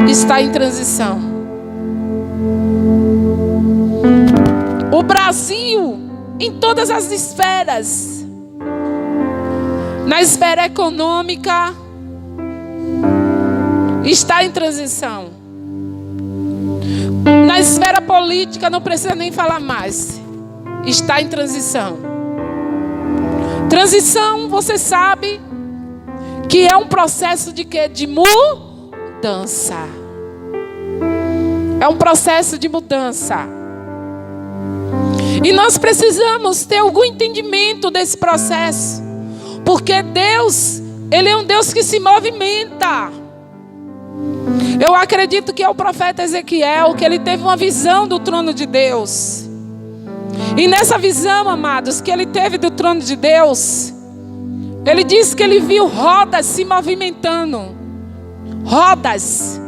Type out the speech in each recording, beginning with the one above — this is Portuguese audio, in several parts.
está em transição. O Brasil, em todas as esferas, na esfera econômica, está em transição. Na esfera política, não precisa nem falar mais, está em transição. Transição, você sabe que é um processo de quê? De mudança. É um processo de mudança. E nós precisamos ter algum entendimento desse processo. Porque Deus, Ele é um Deus que se movimenta. Eu acredito que é o profeta Ezequiel, que ele teve uma visão do trono de Deus. E nessa visão, amados, que ele teve do trono de Deus, ele disse que ele viu rodas se movimentando. Rodas.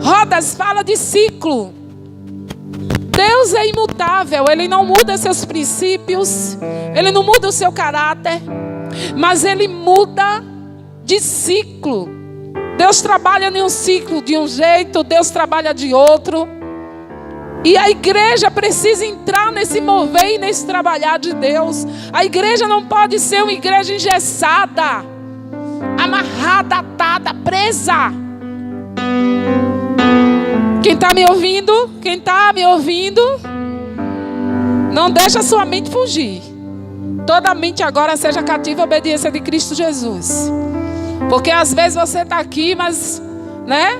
Rodas fala de ciclo. Deus é imutável, Ele não muda seus princípios, Ele não muda o seu caráter, mas Ele muda de ciclo. Deus trabalha em um ciclo de um jeito, Deus trabalha de outro. E a igreja precisa entrar nesse mover e nesse trabalhar de Deus. A igreja não pode ser uma igreja engessada, amarrada, atada, presa. Quem está me ouvindo? Quem está me ouvindo? Não deixa a sua mente fugir. Toda mente agora seja cativa à obediência de Cristo Jesus. Porque às vezes você está aqui, mas, né?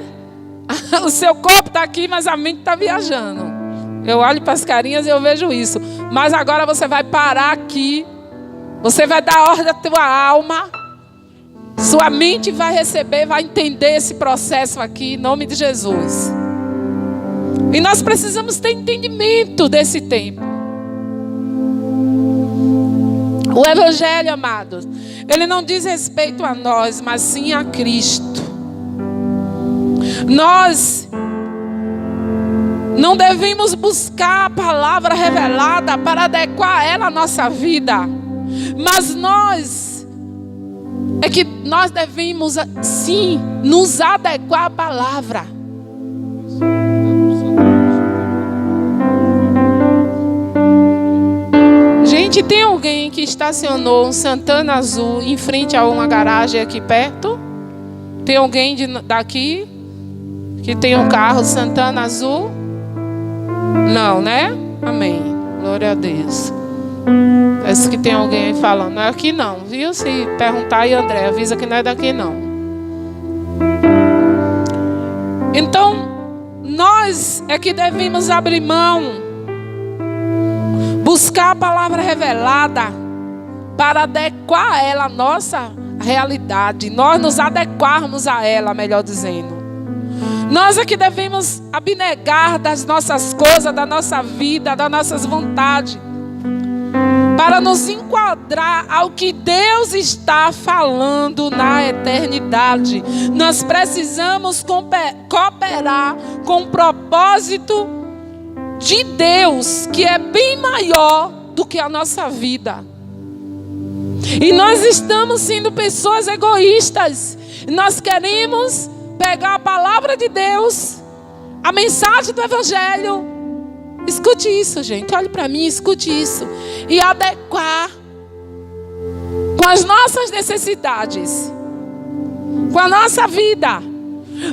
O seu corpo está aqui, mas a mente está viajando. Eu olho para as carinhas e eu vejo isso. Mas agora você vai parar aqui. Você vai dar ordem à tua alma. Sua mente vai receber, vai entender esse processo aqui, em nome de Jesus. E nós precisamos ter entendimento desse tempo. O Evangelho, amados, ele não diz respeito a nós, mas sim a Cristo. Nós não devemos buscar a palavra revelada para adequar ela à nossa vida. Mas nós devemos sim nos adequar à palavra. Gente, tem alguém que estacionou um Santana azul em frente a uma garagem aqui perto? Tem alguém daqui que tem um carro Santana azul? Não, né? Amém. Glória a Deus. Parece que tem alguém aí falando. Não é aqui não, viu? Se perguntar aí, André, avisa que não é daqui não. Então, nós é que devemos abrir mão, buscar a palavra revelada para adequar ela à nossa realidade. Nós nos adequarmos a ela, melhor dizendo. Nós é que devemos abnegar das nossas coisas, da nossa vida, das nossas vontades, para nos enquadrar ao que Deus está falando na eternidade. Nós precisamos cooperar com o propósito de Deus, que é bem maior do que a nossa vida. E nós estamos sendo pessoas egoístas. Nós queremos pegar a palavra de Deus, a mensagem do Evangelho. Escute isso, gente. Olhe para mim, escute isso. E adequar com as nossas necessidades, com a nossa vida.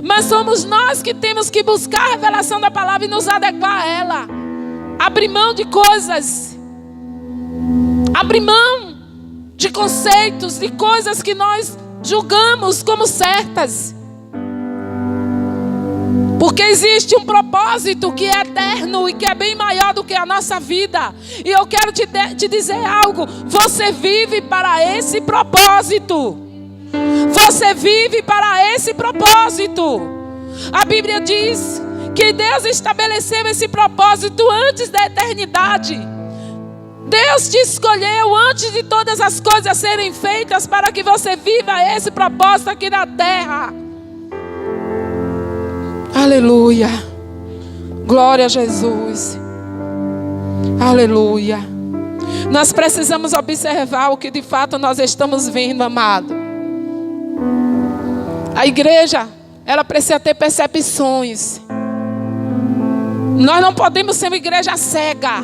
Mas somos nós que temos que buscar a revelação da palavra e nos adequar a ela. Abrir mão de coisas. Abrir mão de conceitos, de coisas que nós julgamos como certas. Porque existe um propósito que é eterno e que é bem maior do que a nossa vida. E eu quero te dizer algo. Você vive para esse propósito. Você vive para esse propósito. A Bíblia diz que Deus estabeleceu esse propósito antes da eternidade. Deus te escolheu antes de todas as coisas serem feitas para que você viva esse propósito aqui na terra. Aleluia. Glória a Jesus. Aleluia. Nós precisamos observar o que de fato nós estamos vendo, amado. A igreja ela precisa ter percepções. Nós não podemos ser uma igreja cega.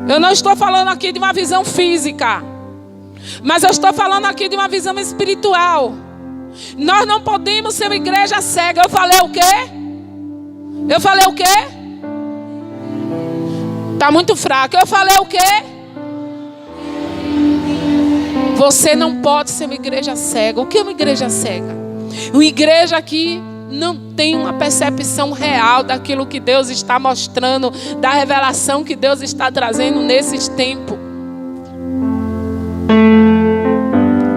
Eu não estou falando aqui de uma visão física, mas eu estou falando aqui de uma visão espiritual. Nós não podemos ser uma igreja cega. Eu falei o quê? Eu falei o quê? Está muito fraco. Eu falei o quê? Você não pode ser uma igreja cega. O que é uma igreja cega? Uma igreja que não tem uma percepção real daquilo que Deus está mostrando, da revelação que Deus está trazendo nesses tempos.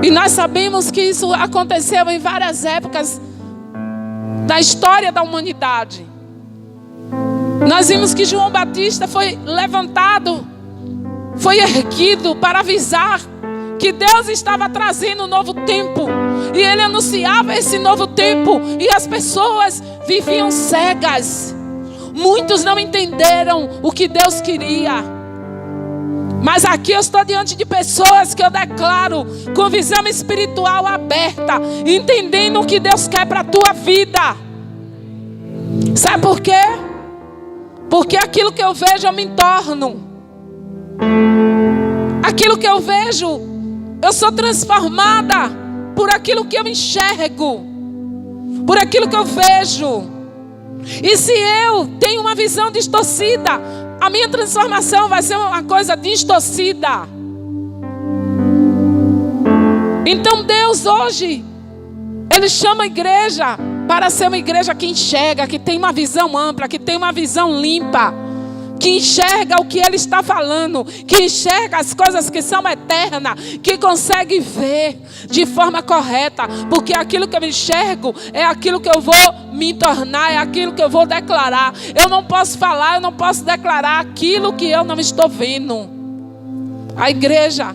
E nós sabemos que isso aconteceu em várias épocas da história da humanidade. Nós vimos que João Batista foi levantado, foi erguido para avisar que Deus estava trazendo um novo tempo. E ele anunciava esse novo tempo. E as pessoas viviam cegas. Muitos não entenderam o que Deus queria. Mas aqui eu estou diante de pessoas que eu declaro com visão espiritual aberta, entendendo o que Deus quer para a tua vida. Sabe por quê? Porque aquilo que eu vejo eu me torno. Aquilo que eu vejo, eu sou transformada por aquilo que eu enxergo, por aquilo que eu vejo. E se eu tenho uma visão distorcida, a minha transformação vai ser uma coisa distorcida. Então Deus hoje, Ele chama a igreja para ser uma igreja que enxerga, que tem uma visão ampla, que tem uma visão limpa, que enxerga o que Ele está falando, que enxerga as coisas que são eternas, que consegue ver de forma correta, porque aquilo que eu enxergo é aquilo que eu vou me tornar, é aquilo que eu vou declarar. Eu não posso falar, eu não posso declarar aquilo que eu não estou vendo. A igreja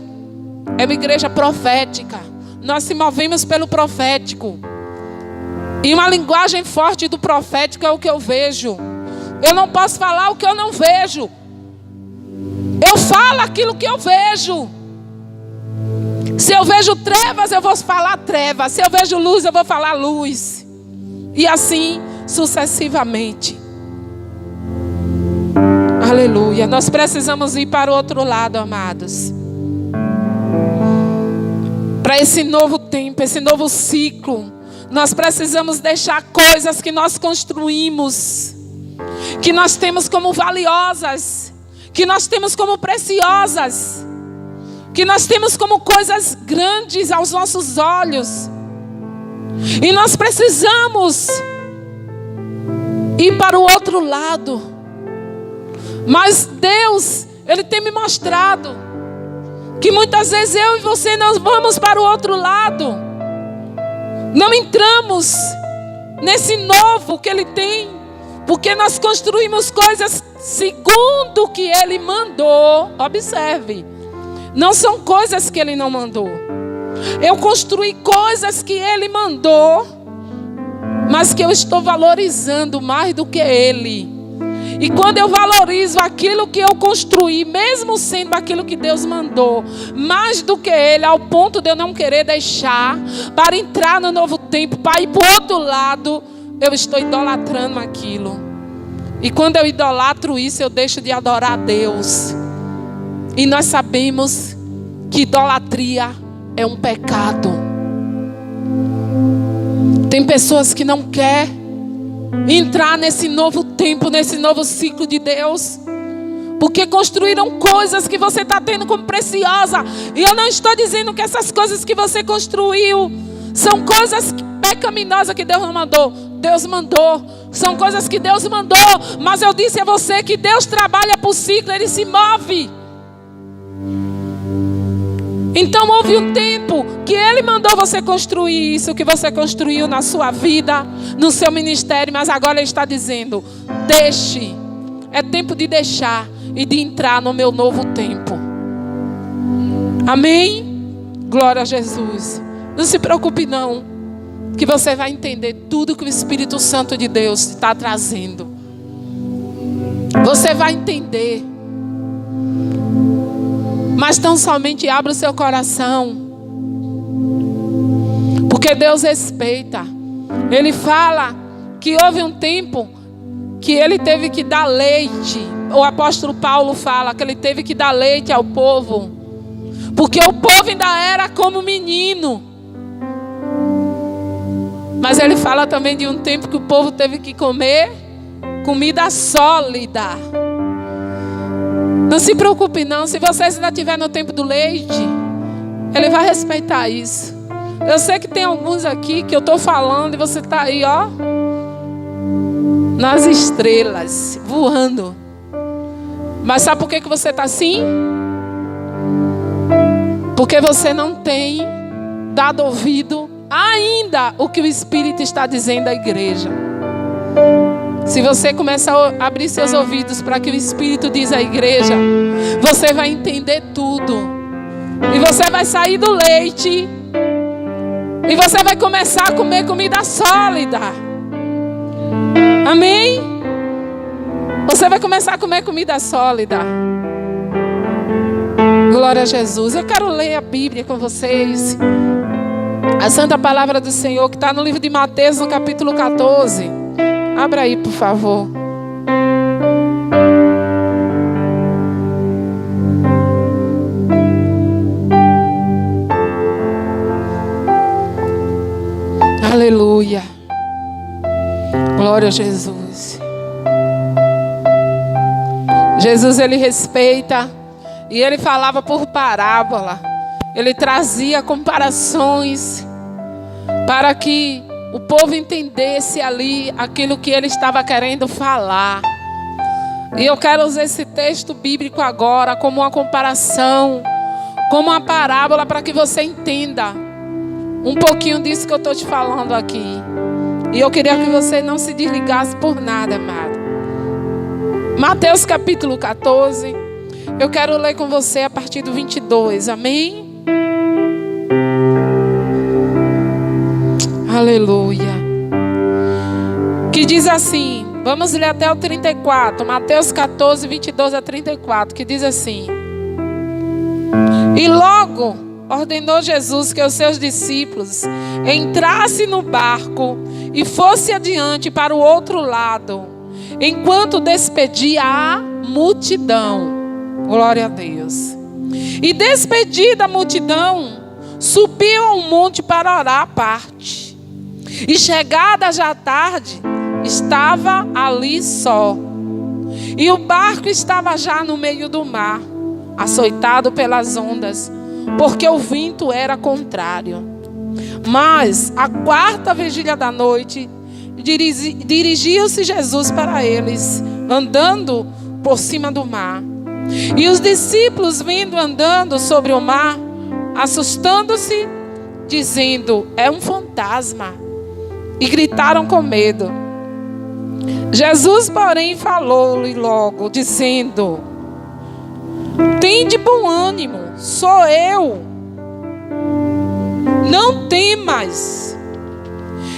é uma igreja profética. Nós se movemos pelo profético. E uma linguagem forte do profético é o que eu vejo. Eu não posso falar o que eu não vejo. Eu falo aquilo que eu vejo. Se eu vejo trevas, eu vou falar trevas. Se eu vejo luz, eu vou falar luz. E assim sucessivamente. Aleluia. Nós precisamos ir para o outro lado, amados. Para esse novo tempo, esse novo ciclo. Nós precisamos deixar coisas que nós construímos, que nós temos como valiosas, que nós temos como preciosas, que nós temos como coisas grandes aos nossos olhos. E nós precisamos ir para o outro lado. Mas Deus, Ele tem me mostrado que muitas vezes eu e você nós vamos para o outro lado. Não entramos nesse novo que Ele tem, porque nós construímos coisas segundo o que Ele mandou. Observe, não são coisas que Ele não mandou. Eu construí coisas que Ele mandou, mas que eu estou valorizando mais do que Ele. E quando eu valorizo aquilo que eu construí, mesmo sendo aquilo que Deus mandou, mais do que Ele, ao ponto de eu não querer deixar para entrar no novo tempo, para ir para o outro lado, eu estou idolatrando aquilo. E quando eu idolatro isso, eu deixo de adorar a Deus. E nós sabemos que idolatria é um pecado. Tem pessoas que não querem entrar nesse novo tempo, nesse novo ciclo de Deus, porque construíram coisas que você está tendo como preciosa. E eu não estou dizendo que essas coisas que você construiu são coisas pecaminosas que Deus não mandou. Deus mandou, são coisas que Deus mandou, mas eu disse a você que Deus trabalha por ciclo, Ele se move. Então houve um tempo que Ele mandou você construir isso que você construiu na sua vida, no seu ministério, mas agora Ele está dizendo: deixe, é tempo de deixar e de entrar no meu novo tempo. Amém? Glória a Jesus. Não se preocupe não, que você vai entender tudo que o Espírito Santo de Deus está trazendo. Você vai entender. Mas tão somente abra o seu coração, porque Deus respeita. Ele fala que houve um tempo que ele teve que dar leite. O apóstolo Paulo fala que ele teve que dar leite ao povo, porque o povo ainda era como menino. Mas ele fala também de um tempo que o povo teve que comer comida sólida. Não se preocupe não, se você ainda estiver no tempo do leite, ele vai respeitar isso. Eu sei que tem alguns aqui que eu estou falando e você está aí, ó, nas estrelas, voando. Mas sabe por que você está assim? Porque você não tem dado ouvido ainda o que o Espírito está dizendo à igreja. Se você começar a abrir seus ouvidos para que o Espírito diz à igreja, você vai entender tudo. E você vai sair do leite e você vai começar a comer comida sólida. Amém? Você vai começar a comer comida sólida. Glória a Jesus. Eu quero ler a Bíblia com vocês. A Santa Palavra do Senhor, que está no livro de Mateus, no capítulo 14. Abra aí, por favor. Aleluia. Glória a Jesus. Jesus, ele respeita e ele falava por parábola. Ele trazia comparações para que o povo entendesse ali aquilo que ele estava querendo falar. E eu quero usar esse texto bíblico agora como uma comparação, como uma parábola, para que você entenda um pouquinho disso que eu estou te falando aqui. E eu queria que você não se desligasse por nada, amado. Mateus capítulo 14. Eu quero ler com você a partir do 22. Amém? Aleluia. Que diz assim. Vamos ler até o 34. Mateus 14, 22 a 34. Que diz assim. E logo ordenou Jesus que os seus discípulos entrassem no barco e fosse adiante para o outro lado, enquanto despedia a multidão. Glória a Deus. E despedida a multidão, subiu a um monte para orar à parte. E chegada já a tarde, estava ali só. E o barco estava já no meio do mar, açoitado pelas ondas, porque o vento era contrário. Mas, à quarta vigília da noite, dirigiu-se Jesus para eles, andando por cima do mar. E os discípulos, vindo andando sobre o mar, assustando-se, dizendo: é um fantasma. E gritaram com medo. Jesus, porém, falou-lhe logo, dizendo: tende bom ânimo, sou eu, não temas.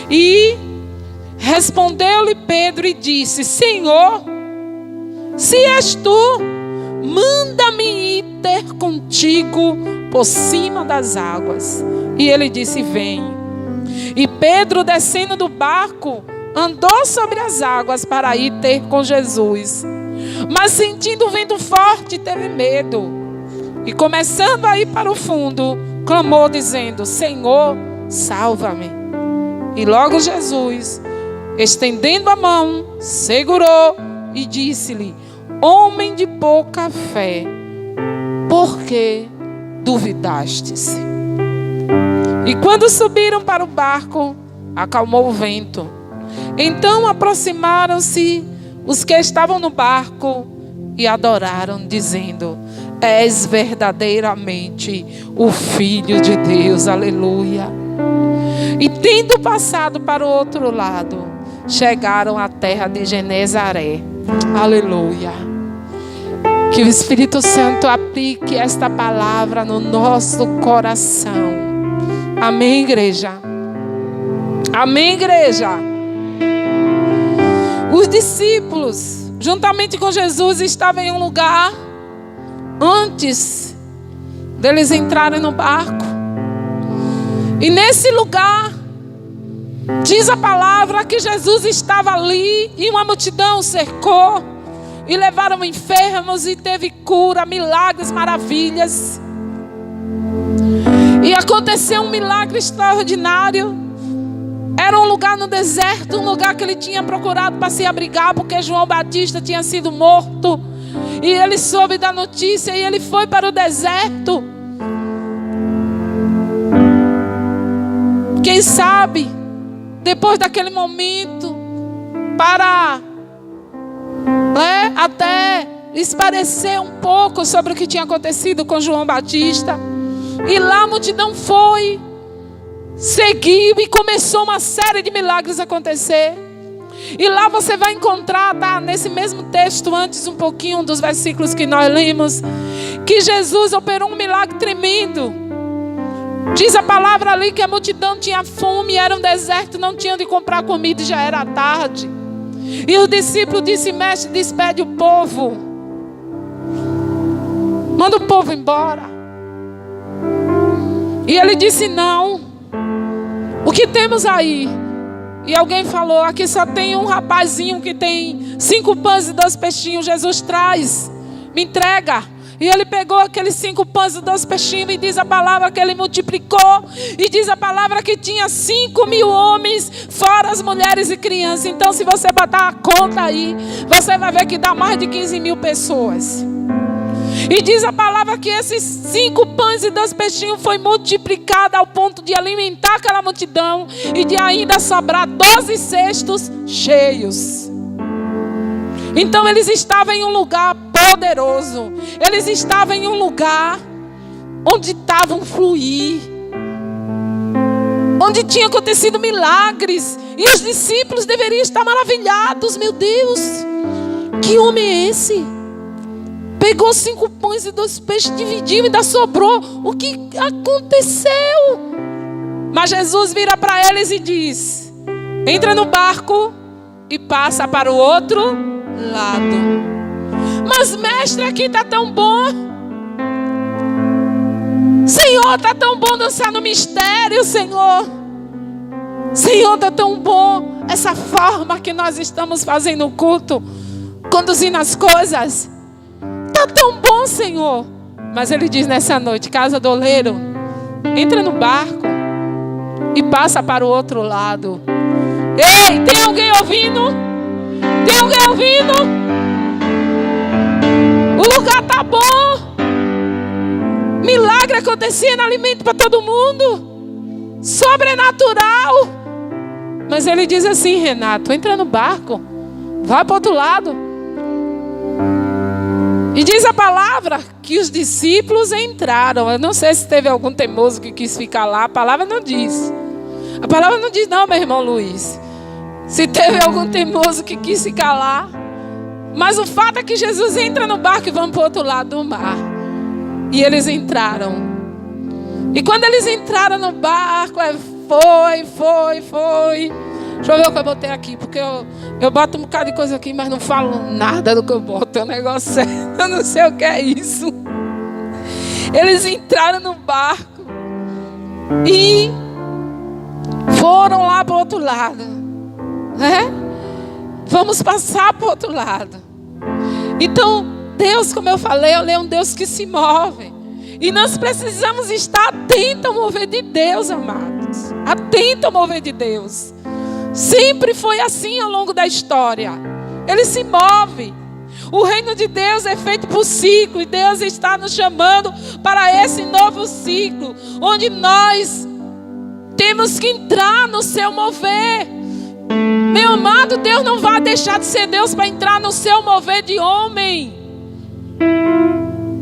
E respondeu-lhe Pedro e disse: Senhor, se és tu, manda-me ir ter contigo por cima das águas. E ele disse: vem. E Pedro, descendo do barco, andou sobre as águas para ir ter com Jesus. Mas sentindo o vento forte, teve medo. E começando a ir para o fundo, clamou dizendo: Senhor, salva-me. E logo Jesus, estendendo a mão, segurou e disse-lhe: homem de pouca fé, por que duvidastes? E quando subiram para o barco, acalmou o vento. Então aproximaram-se os que estavam no barco e adoraram, dizendo: és verdadeiramente o Filho de Deus. Aleluia. E tendo passado para o outro lado, chegaram à terra de Genezaré. Aleluia. Que o Espírito Santo aplique esta palavra no nosso coração. Amém, igreja? Amém, igreja? Os discípulos, juntamente com Jesus, estavam em um lugar antes deles entrarem no barco. E nesse lugar, Diz a palavra que Jesus estava ali e uma multidão o cercou. E levaram enfermos e teve cura, milagres, maravilhas. E aconteceu um milagre extraordinário. Era um lugar no deserto, um lugar que ele tinha procurado para se abrigar, porque João Batista tinha sido morto. E ele soube da notícia e ele foi para o deserto. Quem sabe, depois daquele momento, para até esclarecer um pouco sobre o que tinha acontecido com João Batista. E lá a multidão foi, seguiu e começou uma série de milagres a acontecer. E lá você vai encontrar, tá, nesse mesmo texto, antes um pouquinho dos versículos que nós lemos, que Jesus operou um milagre tremendo. Diz a palavra ali que a multidão tinha fome, era um deserto, não tinha onde comprar comida e já era tarde. E o discípulo disse: mestre, despede o povo, manda o povo embora. E ele disse: não, o que temos aí? E alguém falou: aqui só tem um rapazinho que tem 5 pães e 2 peixinhos. Jesus, traz, me entrega. E ele pegou aqueles 5 pães e 2 peixinhos, e diz a palavra que ele multiplicou. E diz a palavra que tinha 5.000 homens, fora as mulheres e crianças. Então, se você botar a conta aí, você vai ver que dá mais de 15.000 pessoas. E diz a palavra que esses 5 pães e 2 peixinhos foi multiplicado ao ponto de alimentar aquela multidão e de ainda sobrar 12 cestos cheios. Então eles estavam em um lugar poderoso. Eles estavam em um lugar onde estava um fluir, onde tinha acontecido milagres. E os discípulos deveriam estar maravilhados. Meu Deus, que homem é esse? Pegou 5 pães e 2 peixes, dividiu e ainda sobrou. O que aconteceu? Mas Jesus vira para eles e diz: entra no barco e passa para o outro lado. Mas mestre, aqui está tão bom. Senhor, está tão bom dançar no mistério, Senhor. Senhor, está tão bom essa forma que nós estamos fazendo o culto, conduzindo as coisas. Está tão bom, Senhor. Mas ele diz nessa noite: casa do oleiro, entra no barco e passa para o outro lado. Ei, tem alguém ouvindo? Tem alguém ouvindo? O lugar está bom. Milagre acontecendo, alimento para todo mundo, sobrenatural. Mas ele diz assim: Renato, entra no barco, vai para o outro lado. E diz a palavra que os discípulos entraram. Eu não sei se teve algum teimoso que quis ficar lá. A palavra não diz. A palavra não diz não, meu irmão Luiz. Se teve algum teimoso que quis ficar lá. Mas o fato é que Jesus entra no barco e vamos para o outro lado do mar. E eles entraram. E quando eles entraram no barco, foi. Deixa eu ver o que eu botei aqui, porque eu boto um bocado de coisa aqui, mas não falo nada do que eu boto. É um negócio sério, eu não sei o que é isso. Eles entraram no barco e foram lá para o outro lado, né? Vamos passar para o outro lado. Então, Deus, como eu falei, Ele é um Deus que se move. E nós precisamos estar atentos ao mover de Deus, amados. Atentos ao mover de Deus. Sempre foi assim ao longo da história. Ele se move. O reino de Deus é feito por ciclo. E Deus está nos chamando para esse novo ciclo, onde nós temos que entrar no seu mover. Meu amado, Deus não vai deixar de ser Deus para entrar no seu mover de homem.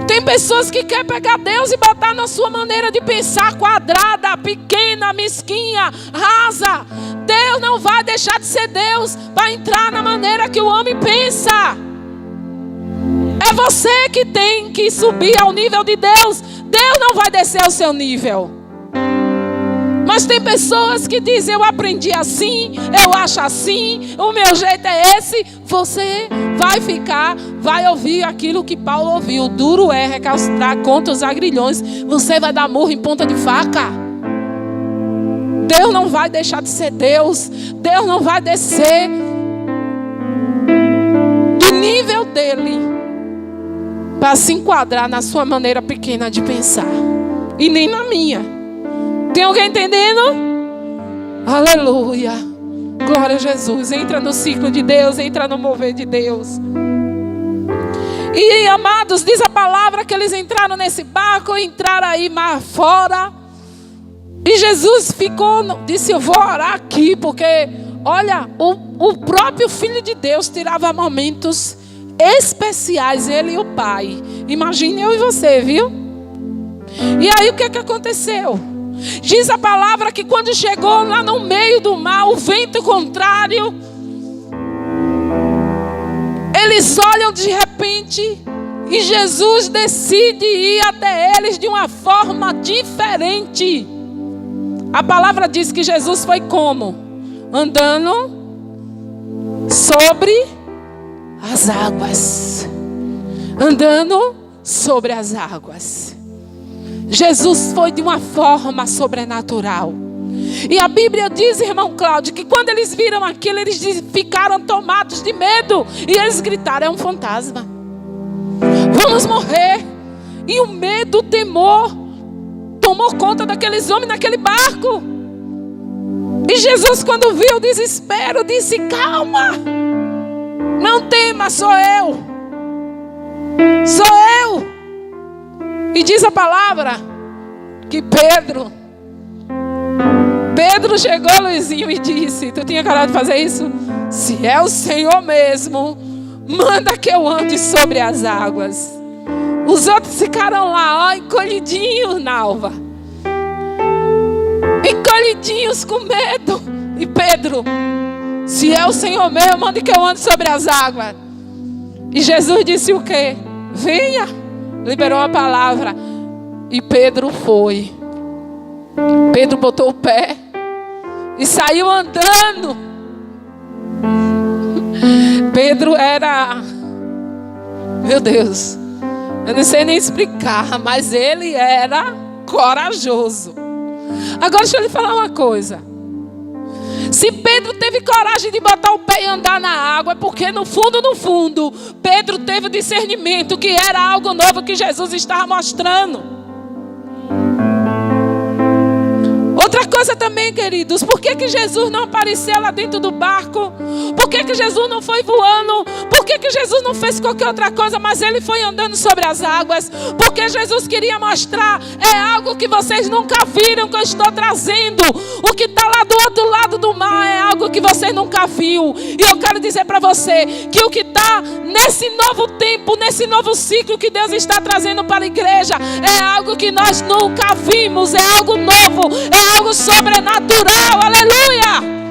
Tem pessoas que querem pegar Deus e botar na sua maneira de pensar quadrada, pequena, mesquinha, rasa. Deus não vai deixar de ser Deus para entrar na maneira que o homem pensa. É você que tem que subir ao nível de Deus. Deus não vai descer ao seu nível. Mas tem pessoas que dizem: eu aprendi assim, eu acho assim, o meu jeito é esse. Você vai ouvir aquilo que Paulo ouviu. Duro é recalcitrar contra os agrilhões. Você vai dar murro em ponta de faca. Deus não vai deixar de ser Deus. Deus não vai descer do nível dele para se enquadrar na sua maneira pequena de pensar. E nem na minha. Tem alguém entendendo? Aleluia. Glória a Jesus. Entra no ciclo de Deus, entra no mover de Deus. E amados, diz a palavra que eles entraram nesse barco, entraram aí mar fora. E Jesus ficou, disse: eu vou orar aqui, porque olha, o próprio Filho de Deus tirava momentos especiais, ele e o Pai. Imagine eu e você, viu? E aí o que aconteceu? Diz a palavra que quando chegou lá no meio do mar, o vento contrário, eles olham de repente e Jesus decide ir até eles de uma forma diferente. A palavra diz que Jesus foi como? Andando sobre as águas. Andando sobre as águas. Jesus foi de uma forma sobrenatural. E a Bíblia diz, irmão Cláudio, que quando eles viram aquilo, eles ficaram tomados de medo. E eles gritaram: é um fantasma. Vamos morrer. E o medo, o temor tomou conta daqueles homens naquele barco. E Jesus, quando viu o desespero, disse: calma, não tema, sou eu. Sou eu. E diz a palavra que Pedro chegou, Luizinho, e disse: tu tinha coragem de fazer isso? Se é o Senhor mesmo, manda que eu ande sobre as águas. Os outros ficaram lá, ó, encolhidinhos, Nalva. Encolhidinhos com medo. E Pedro: se é o Senhor mesmo, manda que eu ande sobre as águas. E Jesus disse o quê? Venha. Liberou a palavra. E Pedro foi. Pedro botou o pé e saiu andando. Pedro era, meu Deus, eu não sei nem explicar, mas ele era corajoso. Agora deixa eu lhe falar uma coisa. Se Pedro teve coragem de botar o pé e andar na água, é porque no fundo, Pedro teve o discernimento que era algo novo que Jesus estava mostrando. Outra coisa também, queridos, por que Jesus não apareceu lá dentro do barco? Por que Jesus não foi voando? Por que Jesus não fez qualquer outra coisa, mas ele foi andando sobre as águas? Porque Jesus queria mostrar: é algo que vocês nunca viram que eu estou trazendo. O que está lá do outro lado do mar é algo que você nunca viu. E eu quero dizer para você que o que está nesse novo tempo, nesse novo ciclo que Deus está trazendo para a igreja, é algo que nós nunca vimos, é algo novo, é algo sobrenatural. Aleluia!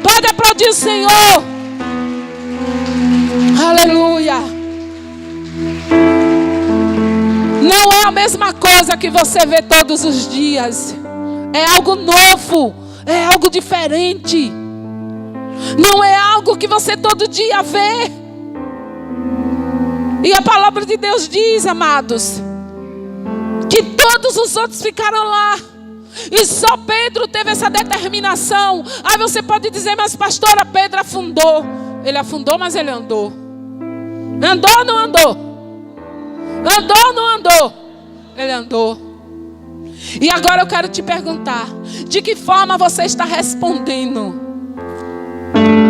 Pode aplaudir o Senhor. Aleluia! Não é a mesma coisa que você vê todos os dias. É algo novo, é algo diferente. Não é algo que você todo dia vê. E a palavra de Deus diz, amados, que todos os outros ficaram lá. E só Pedro teve essa determinação. Aí você pode dizer: mas pastora, Pedro afundou. Ele afundou, mas ele andou. Andou ou não andou? Andou ou não andou? Ele andou. E agora eu quero te perguntar: de que forma você está respondendo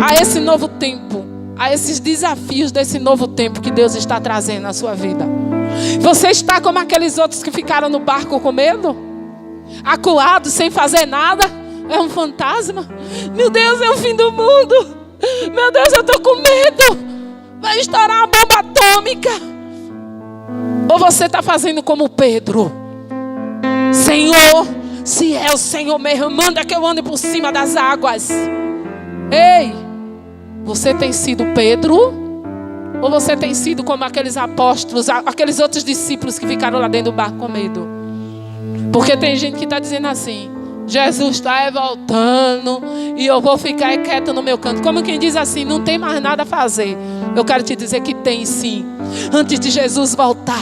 a esse novo tempo, a esses desafios desse novo tempo que Deus está trazendo na sua vida? Você está como aqueles outros que ficaram no barco com medo? Acuado, sem fazer nada? É um fantasma? Meu Deus, é o fim do mundo. Meu Deus, eu estou com medo. Vai estourar a bomba atômica. Ou você está fazendo como Pedro: Senhor, se é o Senhor mesmo, manda que eu ande por cima das águas. Ei, você tem sido Pedro? Ou você tem sido como aqueles apóstolos, aqueles outros discípulos que ficaram lá dentro do barco com medo? Porque tem gente que está dizendo assim: Jesus está voltando e eu vou ficar quieto no meu canto. Como quem diz assim: não tem mais nada a fazer. Eu quero te dizer que tem sim. Antes de Jesus voltar,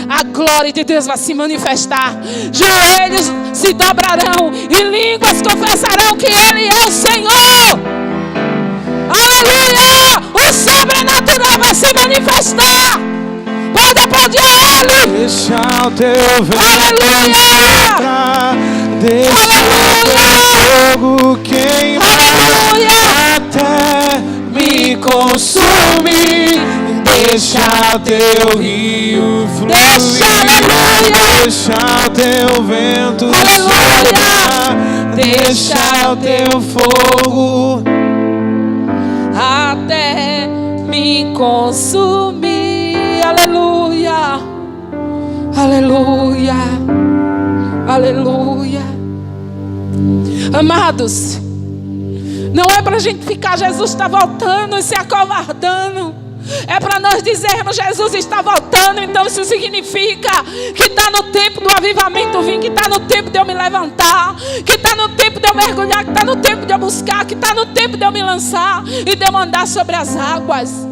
a glória de Deus vai se manifestar. Joelhos se dobrarão e línguas confessarão que Ele é o Senhor. Aleluia! O sobrenatural vai se manifestar. Pode aplaudir a Ele. Deixa o teu vento soprar, deixa o teu fogo queimar até me consumir. Deixa o teu rio fluir, deixa o teu vento soprar, deixa o teu fogo até me consumir. Aleluia, aleluia, aleluia. Amados, não é para a gente ficar, Jesus está voltando e se acovardando. É para nós dizermos, Jesus está voltando. Então isso significa que está no tempo do avivamento vir, que está no tempo de eu me levantar, que está no tempo de eu mergulhar, que está no tempo de eu buscar, que está no tempo de eu me lançar e de eu andar sobre as águas.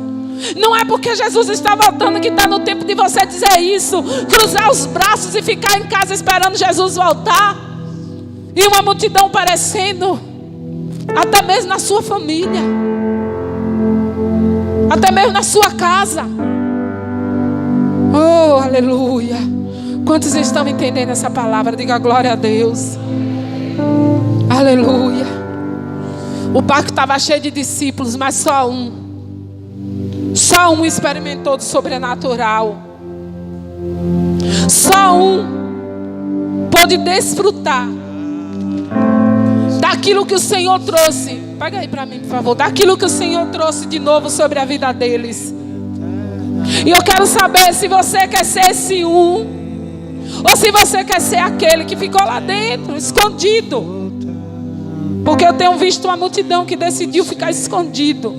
Não é porque Jesus está voltando que está no tempo de você dizer isso, cruzar os braços e ficar em casa esperando Jesus voltar, e uma multidão parecendo, até mesmo na sua família, até mesmo na sua casa. Oh, aleluia. Quantos estão entendendo essa palavra? Diga glória a Deus. Aleluia. O barco estava cheio de discípulos, mas só um experimentou do sobrenatural. Só um pôde desfrutar daquilo que o Senhor trouxe. Pega aí para mim, por favor. Daquilo que o Senhor trouxe de novo sobre a vida deles. E eu quero saber se você quer ser esse um, ou se você quer ser aquele que ficou lá dentro, escondido. Porque eu tenho visto uma multidão que decidiu ficar escondido.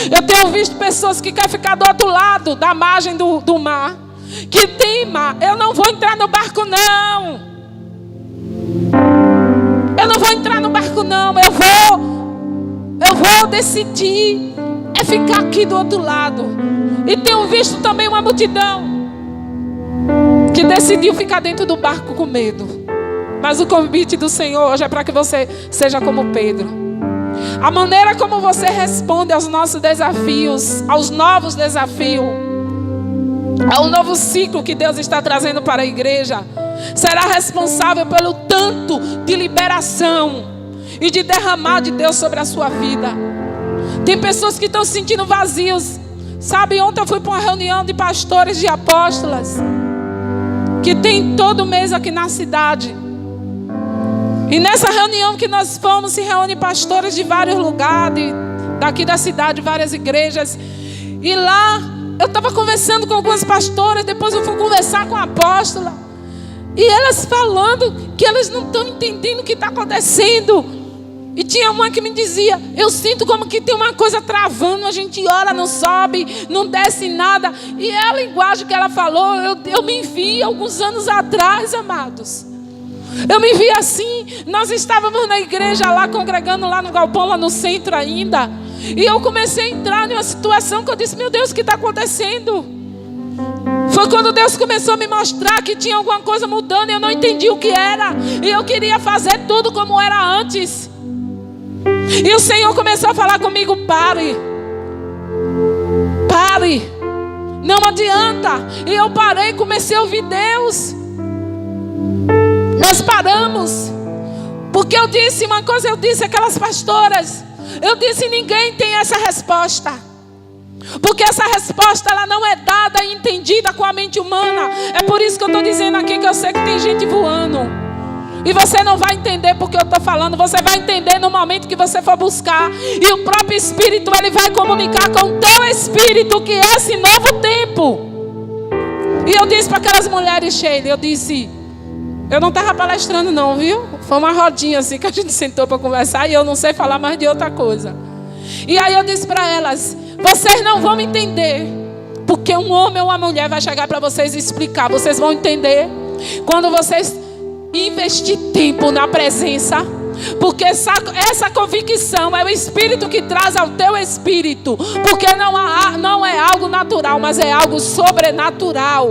Eu tenho visto pessoas que querem ficar do outro lado da margem do mar, que teima, eu não vou entrar no barco não. Eu não vou entrar no barco não. Eu vou decidir é ficar aqui do outro lado. E tenho visto também uma multidão que decidiu ficar dentro do barco com medo. Mas o convite do Senhor hoje é para que você seja como Pedro. A maneira como você responde aos nossos desafios, aos novos desafios, ao novo ciclo que Deus está trazendo para a igreja, será responsável pelo tanto de liberação e de derramar de Deus sobre a sua vida. Tem pessoas que estão se sentindo vazios. Sabe, ontem eu fui para uma reunião de pastores e apóstolas que tem todo mês aqui na cidade. E nessa reunião que nós fomos, se reúnem pastores de vários lugares, daqui da cidade, várias igrejas. E lá eu estava conversando com algumas pastoras, depois eu fui conversar com a apóstola. E elas falando que elas não estão entendendo o que está acontecendo. E tinha uma que me dizia, eu sinto como que tem uma coisa travando, a gente ora, não sobe, não desce nada. E é a linguagem que ela falou, eu me vi alguns anos atrás, amados. Eu me vi assim, nós estávamos na igreja lá, congregando lá no galpão, lá no centro ainda. E eu comecei a entrar em uma situação que eu disse, meu Deus, o que está acontecendo? Foi quando Deus começou a me mostrar que tinha alguma coisa mudando e eu não entendi o que era. E eu queria fazer tudo como era antes. E o Senhor começou a falar comigo, pare. Não adianta. E eu parei e comecei a ouvir Deus. Nós paramos. Porque eu disse uma coisa, eu disse àquelas pastoras. Eu disse, ninguém tem essa resposta. Porque essa resposta ela não é dada e entendida com a mente humana. É por isso que eu estou dizendo aqui que eu sei que tem gente voando. E você não vai entender porque eu estou falando. Você vai entender no momento que você for buscar. E o próprio Espírito ele vai comunicar com o teu Espírito que é esse novo tempo. E eu disse para aquelas mulheres cheias, eu disse, eu não estava palestrando não, viu? Foi uma rodinha assim que a gente sentou para conversar e eu não sei falar mais de outra coisa. E aí eu disse para elas, vocês não vão entender, porque um homem ou uma mulher vai chegar para vocês e explicar. Vocês vão entender quando vocês investir tempo na presença. Porque essa convicção é o Espírito que traz ao teu espírito. Porque não é algo natural, mas é algo sobrenatural.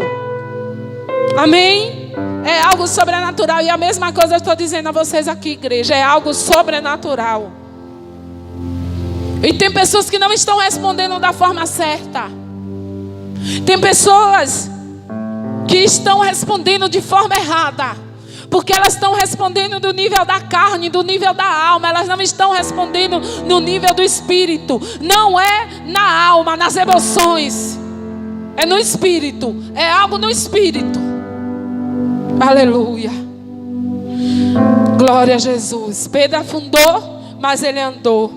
Amém? É algo sobrenatural. E a mesma coisa eu estou dizendo a vocês aqui, igreja. É algo sobrenatural. E tem pessoas que não estão respondendo da forma certa. Tem pessoas que estão respondendo de forma errada. Porque elas estão respondendo do nível da carne, do nível da alma. Elas não estão respondendo no nível do espírito. Não é na alma, nas emoções. É no espírito. É algo no espírito. Aleluia. Glória a Jesus. Pedro afundou, mas ele andou.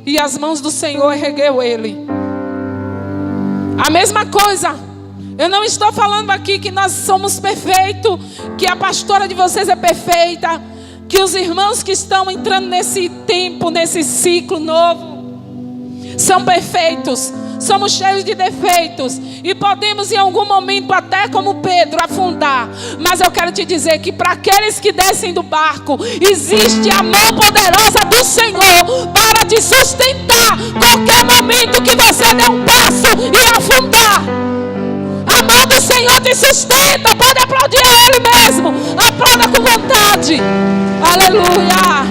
E as mãos do Senhor ergueu ele. A mesma coisa. Eu não estou falando aqui que nós somos perfeitos, que a pastora de vocês é perfeita, que os irmãos que estão entrando nesse tempo, nesse ciclo novo, são perfeitos. Somos cheios de defeitos e podemos em algum momento, até como Pedro, afundar. Mas eu quero te dizer que para aqueles que descem do barco, existe a mão poderosa do Senhor para te sustentar qualquer momento que você der um passo e afundar. A mão do Senhor te sustenta. Pode aplaudir a Ele mesmo. Aplauda com vontade. Aleluia.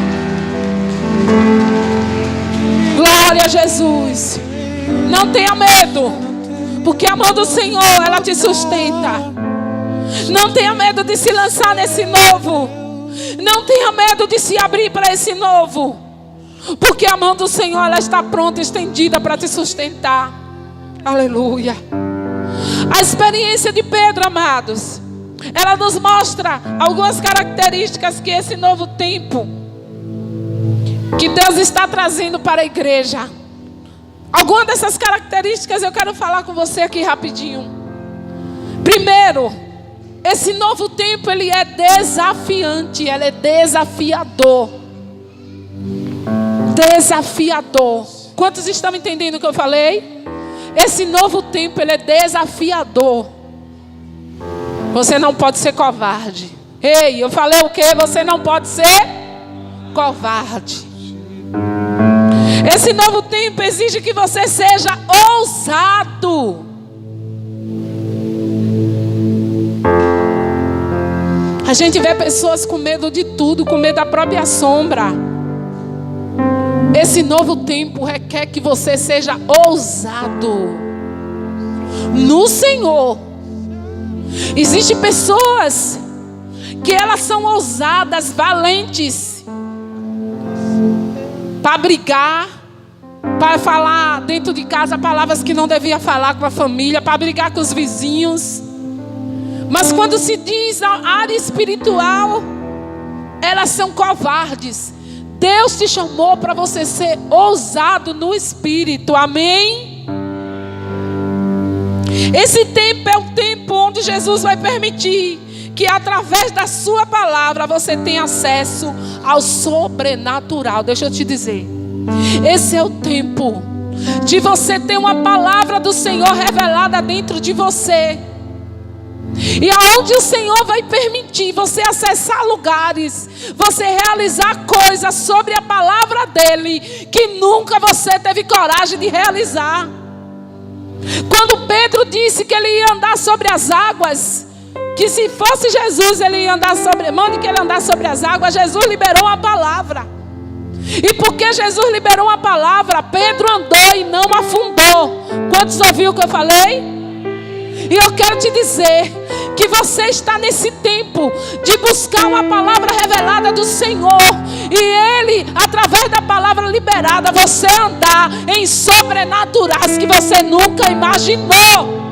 Glória a Jesus. Não tenha medo, porque a mão do Senhor, ela te sustenta. Não tenha medo de se lançar nesse novo. Não tenha medo de se abrir para esse novo, porque a mão do Senhor, ela está pronta, estendida para te sustentar. Aleluia. A experiência de Pedro, amados, ela nos mostra algumas características que esse novo tempo que Deus está trazendo para a igreja. Algumas dessas características eu quero falar com você aqui rapidinho. Primeiro, esse novo tempo ele é desafiante, ele é desafiador. Desafiador. Quantos estão entendendo o que eu falei? Esse novo tempo ele é desafiador. Você não pode ser covarde. Ei, eu falei o quê? Você não pode ser covarde. Esse novo tempo exige que você seja ousado. A gente vê pessoas com medo de tudo, com medo da própria sombra. Esse novo tempo requer que você seja ousado no Senhor. Existem pessoas que elas são ousadas, valentes, para brigar, para falar dentro de casa palavras que não devia falar com a família, para brigar com os vizinhos. Mas quando se diz a área espiritual, elas são covardes. Deus te chamou para você ser ousado no espírito, amém? Esse tempo é o tempo onde Jesus vai permitir que através da sua palavra você tenha acesso ao sobrenatural. Deixa eu te dizer, esse é o tempo de você ter uma palavra do Senhor revelada dentro de você. E aonde o Senhor vai permitir você acessar lugares, você realizar coisas sobre a palavra dele que nunca você teve coragem de realizar. Quando Pedro disse que ele ia andar sobre as águas, que se fosse Jesus ele ia andar sobre, mande que ele andar sobre as águas, Jesus liberou uma palavra. E porque Jesus liberou uma palavra, Pedro andou e não afundou. Quantos ouviram o que eu falei? E eu quero te dizer que você está nesse tempo de buscar uma palavra revelada do Senhor. E Ele, através da palavra liberada, você andar em sobrenaturais que você nunca imaginou.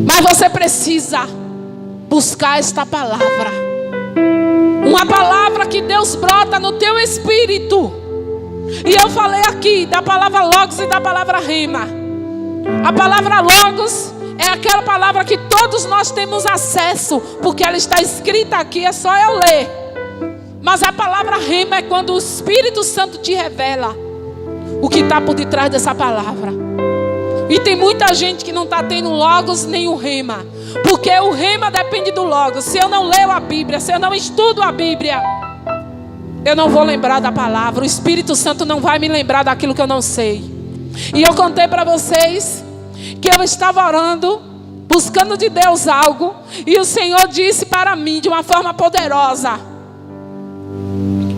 Mas você precisa buscar esta palavra. Uma palavra que Deus brota no teu espírito. E eu falei aqui da palavra Logos e da palavra Rema. A palavra Logos é aquela palavra que todos nós temos acesso, porque ela está escrita aqui, é só eu ler. Mas a palavra Rema é quando o Espírito Santo te revela o que está por detrás dessa palavra. E tem muita gente que não está tendo Logos nem o Rema, porque o Rema depende do Logos. Se eu não leio a Bíblia, se eu não estudo a Bíblia, eu não vou lembrar da palavra. O Espírito Santo não vai me lembrar daquilo que eu não sei. E eu contei para vocês que eu estava orando buscando de Deus algo, e o Senhor disse para mim de uma forma poderosa,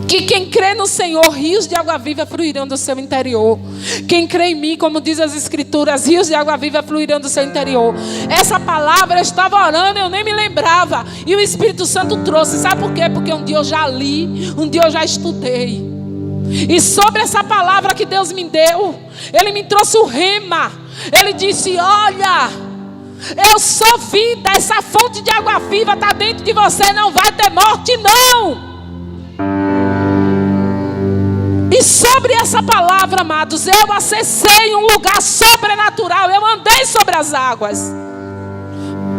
que quem crê no Senhor, rios de água viva fluirão do seu interior. Quem crê em mim, como diz as Escrituras, rios de água viva fluirão do seu interior. Essa palavra eu estava orando, eu nem me lembrava, e o Espírito Santo trouxe. Sabe por quê? Porque um dia eu já li, um dia eu já estudei, e sobre essa palavra que Deus me deu, Ele me trouxe o rema. Ele disse: olha, eu sou vida, essa fonte de água viva está dentro de você, não vai ter morte não. E sobre essa palavra, amados, eu acessei um lugar sobrenatural. Eu andei sobre as águas.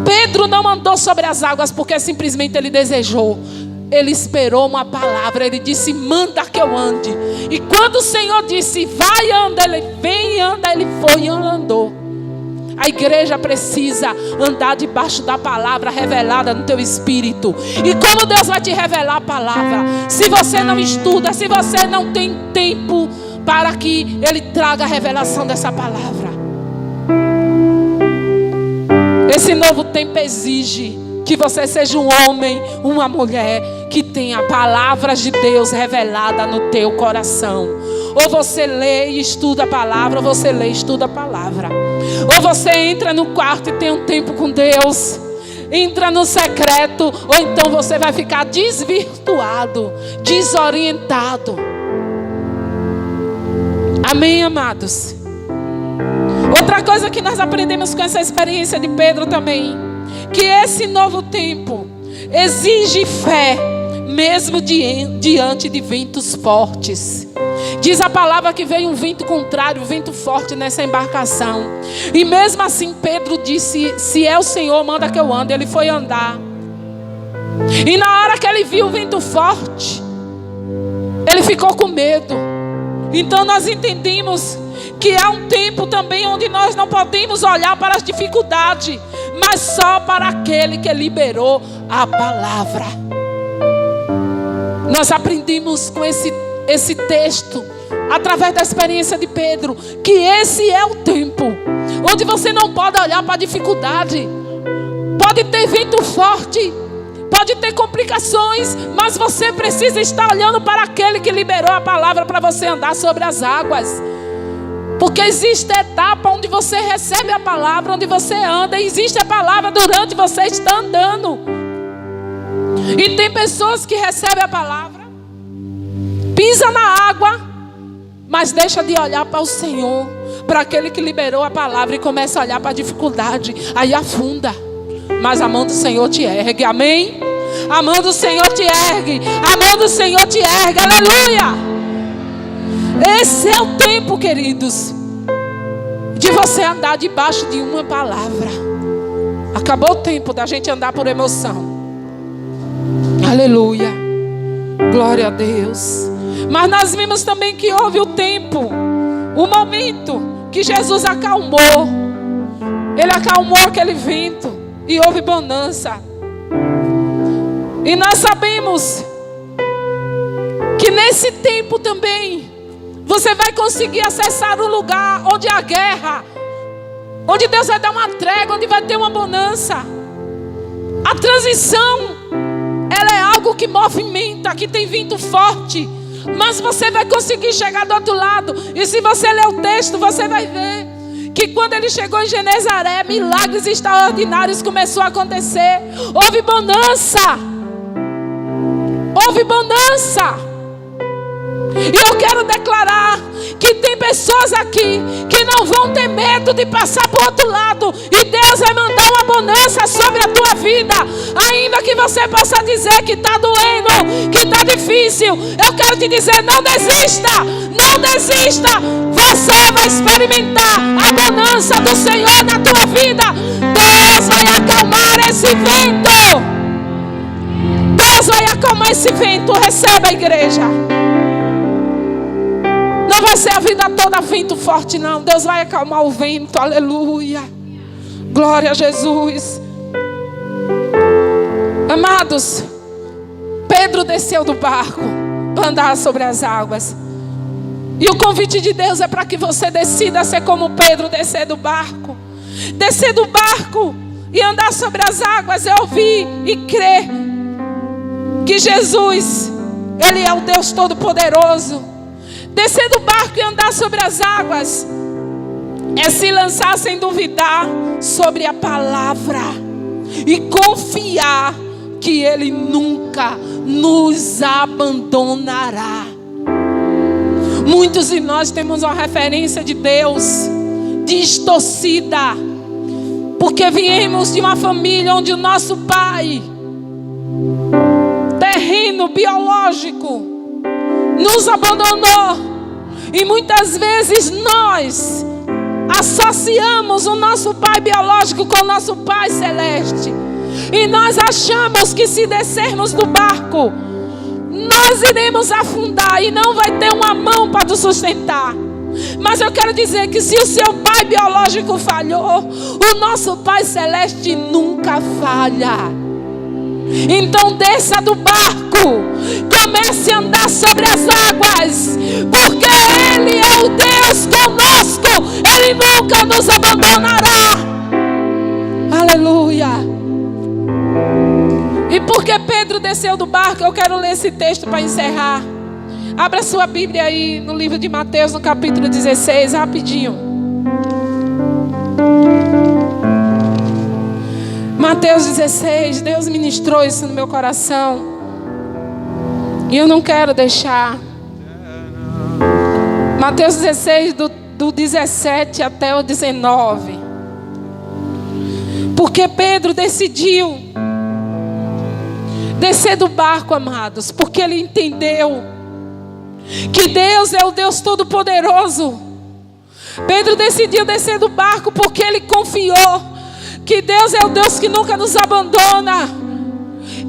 Pedro não andou sobre as águas porque simplesmente ele desejou. Ele esperou uma palavra. Ele disse: manda que eu ande. E quando o Senhor disse: vai, anda, ele vem e anda, ele foi e andou. A igreja precisa andar debaixo da palavra revelada no teu espírito. E como Deus vai te revelar a palavra? Se você não estuda, se você não tem tempo para que Ele traga a revelação dessa palavra. Esse novo tempo exige que você seja um homem, uma mulher que tenha palavras de Deus revelada no teu coração. Ou você lê e estuda a palavra, ou você lê e estuda a palavra. Ou você entra no quarto e tem um tempo com Deus, entra no secreto, ou então você vai ficar desvirtuado, desorientado. Amém, amados? Outra coisa que nós aprendemos com essa experiência de Pedro também, que esse novo tempo exige fé, mesmo diante de ventos fortes. Diz a palavra que veio um vento contrário, um vento forte nessa embarcação. E mesmo assim Pedro disse: se é o Senhor, manda que eu ande. Ele foi andar. E na hora que ele viu o vento forte, ele ficou com medo. Então nós entendemos que há um tempo também onde nós não podemos olhar para as dificuldades, mas só para aquele que liberou a palavra. Nós aprendemos com esse texto, através da experiência de Pedro, que esse é o tempo onde você não pode olhar para a dificuldade. Pode ter vento forte, pode ter complicações, mas você precisa estar olhando para aquele que liberou a palavra para você andar sobre as águas. Porque existe a etapa onde você recebe a palavra, onde você anda, e existe a palavra durante você está andando. E tem pessoas que recebem a palavra, pisa na água, mas deixa de olhar para o Senhor, para aquele que liberou a palavra, e começa a olhar para a dificuldade, aí afunda. Mas a mão do Senhor te ergue, amém? A mão do Senhor te ergue, a mão do Senhor te ergue, aleluia! Esse é o tempo, queridos, de você andar debaixo de uma palavra. Acabou o tempo da gente andar por emoção, aleluia, glória a Deus. Mas nós vimos também que houve o tempo, o momento que Jesus acalmou. Ele acalmou aquele vento e houve bonança. E nós sabemos que nesse tempo também você vai conseguir acessar um lugar onde há guerra, onde Deus vai dar uma trégua, onde vai ter uma bonança. A transição, ela é algo que movimenta, que tem vento forte, mas você vai conseguir chegar do outro lado. E se você ler o texto, você vai ver que quando ele chegou em Genezaré, milagres extraordinários começaram a acontecer. Houve bonança. Houve bonança. E eu quero declarar que tem pessoas aqui que não vão ter medo de passar para o outro lado. E Deus vai mandar uma bonança sobre a tua vida. Ainda que você possa dizer que está doendo, que está difícil, eu quero te dizer, não desista. Não desista. Você vai experimentar a bonança do Senhor na tua vida. Deus vai acalmar esse vento. Deus vai acalmar esse vento. Receba, a igreja. Não vai ser a vida toda vento forte, não. Deus vai acalmar o vento, aleluia. Glória a Jesus. Amados, Pedro desceu do barco para andar sobre as águas. E o convite de Deus é para que você decida ser como Pedro, descer do barco. Descer do barco e andar sobre as águas é ouvir e crer que Jesus, Ele é o Deus Todo-Poderoso. Descer do barco e andar sobre as águas é se lançar sem duvidar sobre a palavra e confiar que Ele nunca nos abandonará. Muitos de nós temos uma referência de Deus distorcida, porque viemos de uma família onde o nosso pai terreno, biológico, nos abandonou. E muitas vezes nós associamos o nosso pai biológico com o nosso pai celeste. E nós achamos que se descermos do barco, nós iremos afundar e não vai ter uma mão para nos sustentar. Mas eu quero dizer que se o seu pai biológico falhou, o nosso pai celeste nunca falha. Então desça do barco, comece a andar sobre as águas, porque Ele é o Deus conosco, Ele nunca nos abandonará. Aleluia. E porque Pedro desceu do barco, eu quero ler esse texto para encerrar. Abra sua Bíblia aí no livro de Mateus, no capítulo 16, rapidinho. Mateus 16, Deus ministrou isso no meu coração. E eu não quero deixar. Mateus 16, do 17 até o 19. Porque Pedro decidiu descer do barco, amados, porque ele entendeu que Deus é o Deus Todo-Poderoso. Pedro decidiu descer do barco porque ele confiou que Deus é o Deus que nunca nos abandona.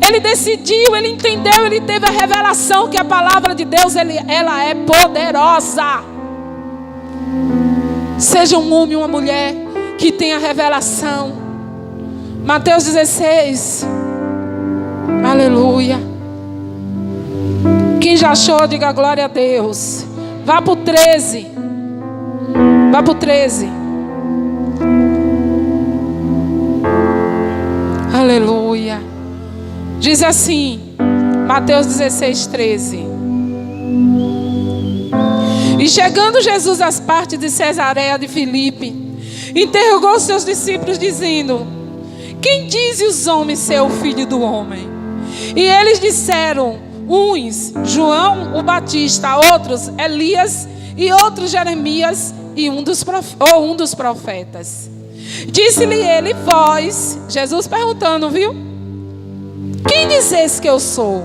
Ele decidiu, ele entendeu, ele teve a revelação que a palavra de Deus, ela é poderosa. Seja um homem ou uma mulher que tenha revelação. Mateus 16. Aleluia. Quem já achou, diga glória a Deus. Vá para o 13. Vá para o 13. Aleluia. Diz assim, Mateus 16, 13. E chegando Jesus às partes de Cesareia de Filipe, interrogou seus discípulos dizendo: quem dizem os homens ser o Filho do Homem? E eles disseram, uns João o Batista, outros Elias, e outros Jeremias, e um dos profetas. Disse-lhe ele, vós, Jesus perguntando, viu? Quem dizes que eu sou?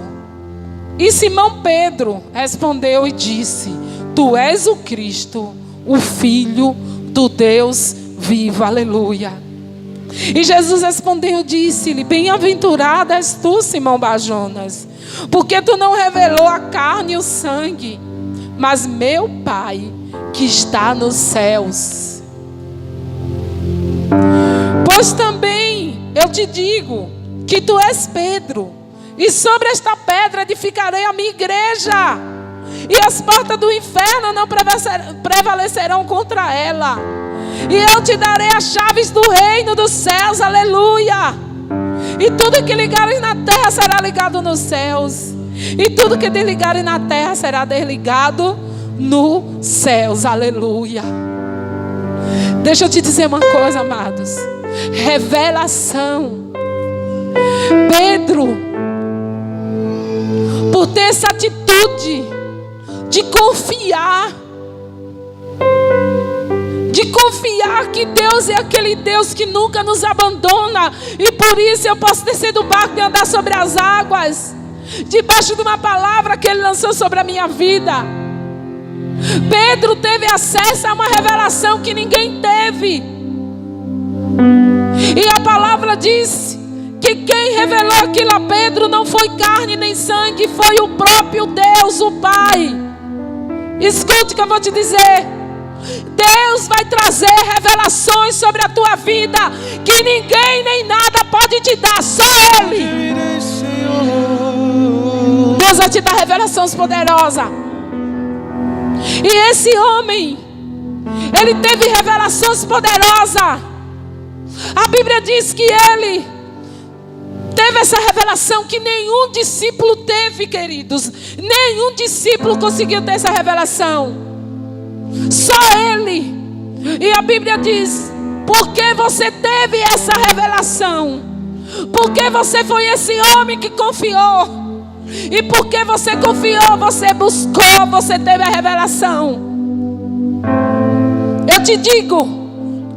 E Simão Pedro respondeu e disse: tu és o Cristo, o Filho do Deus vivo. Aleluia. E Jesus respondeu e disse-lhe: bem-aventurado és tu, Simão Barjonas, porque tu não revelou a carne e o sangue, mas meu Pai que está nos céus. Pois também eu te digo que tu és Pedro, e sobre esta pedra edificarei a minha igreja, e as portas do inferno não prevalecerão contra ela. E eu te darei as chaves do reino dos céus. Aleluia. E tudo que ligares na terra será ligado nos céus, e tudo que desligares na terra será desligado nos céus. Aleluia. Deixa eu te dizer uma coisa, amados. Revelação. Pedro, por ter essa atitude de confiar que Deus é aquele Deus que nunca nos abandona, e por isso eu posso descer do barco e andar sobre as águas, debaixo de uma palavra que Ele lançou sobre a minha vida. Pedro teve acesso a uma revelação que ninguém teve, e a palavra diz que quem revelou aquilo a Pedro não foi carne nem sangue, foi o próprio Deus, o Pai. Escute o que eu vou te dizer. Deus vai trazer revelações sobre a tua vida que ninguém nem nada pode te dar, só Ele. Deus vai te dar revelações poderosas. E esse homem, ele teve revelações poderosas A Bíblia diz que ele teve essa revelação que nenhum discípulo teve, queridos. Nenhum discípulo conseguiu ter essa revelação. Só ele. E a Bíblia diz: porque você teve essa revelação, porque você foi esse homem que confiou, e porque você confiou, você buscou, você teve a revelação. Eu te digo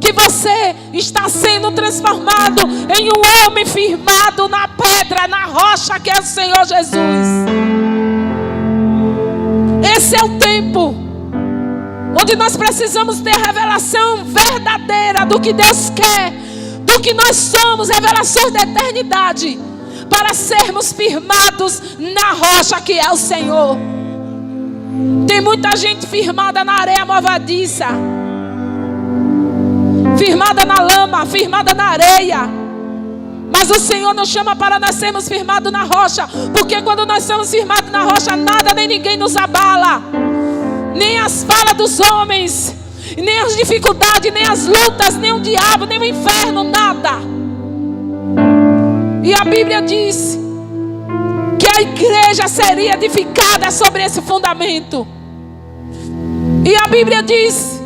que você está sendo transformado em um homem firmado na pedra, na rocha que é o Senhor Jesus. Esse é o tempo onde nós precisamos ter revelação verdadeira do que Deus quer, do que nós somos, revelações da eternidade, para sermos firmados na rocha que é o Senhor. Tem muita gente firmada na areia movadiça, firmada na lama, firmada na areia. Mas o Senhor nos chama para nós sermos firmados na rocha, porque quando nós somos firmados na rocha, nada nem ninguém nos abala. Nem as falas dos homens, nem as dificuldades, nem as lutas, nem o diabo, nem o inferno, nada. E a Bíblia diz que a igreja seria edificada sobre esse fundamento. E a Bíblia diz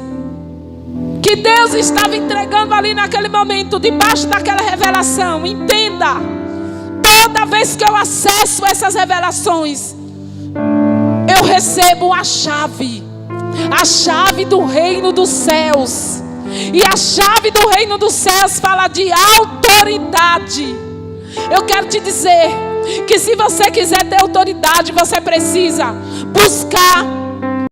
que Deus estava entregando ali naquele momento, debaixo daquela revelação. Entenda, toda vez que eu acesso essas revelações, eu recebo a chave do reino dos céus. E a chave do reino dos céus fala de autoridade. Eu quero te dizer que se você quiser ter autoridade, você precisa buscar